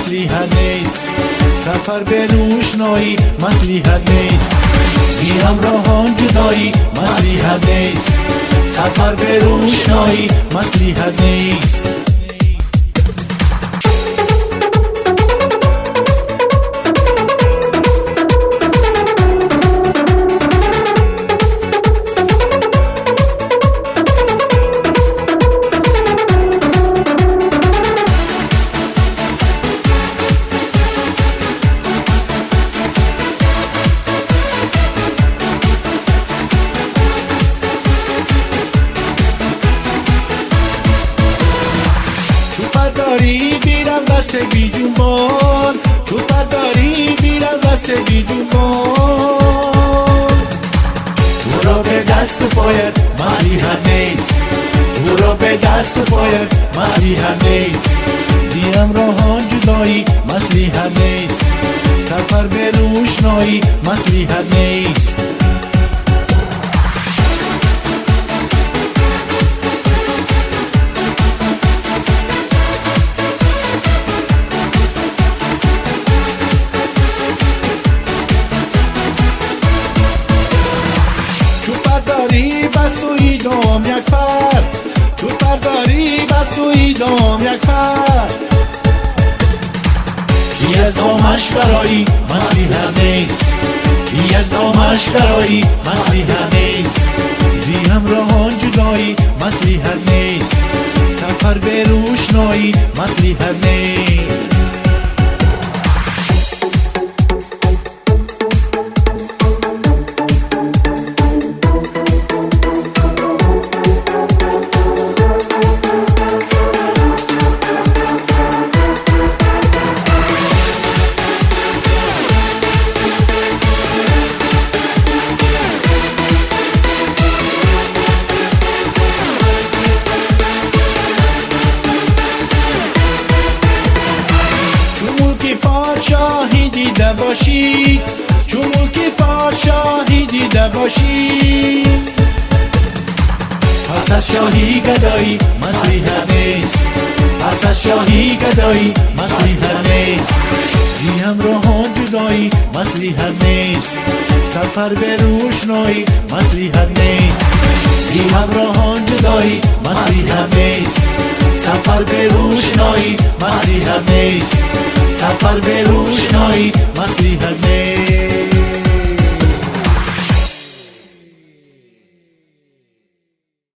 مصلحت نیست. سفر به روشنایی مصلحت نیست. بی همراهان جدایی مصلحت نیست. سفر به روشنایی مصلحت نیست. بیرم دست بی جنبان، تو برداری بیرم دست بی جنبان. تو را به دست و پایت مصلحت نیست. تو را به دست و پایت مصلحت نیست. زیم راهان جدایی مصلحت نیست. سفر به روشنایی مصلحت نیست. بسوی دام یک پر، تو برداری بسوی دام یک پر. کی از دامش برایی مصلحت نیست. کی از دامش برایی مصلحت نیست. زی همراهان جدایی مصلحت نیست. سفر به روشنایی مصلحت نیست. پادشاهی دیده باشی، چون ملک پادشاهی دیده باشی. پس از شاهی گدایی مصلحت نیست. پس از شاهی گدایی مصلحت نیست. زی همراهان جدایی مصلحت نیست. سفر به روشنایی مصلحت نیست. زی همراهان جدایی مصلحت نیست. سفر به روشنایی مصلحت نیست. سفر به روشنایی مصلحت نیست.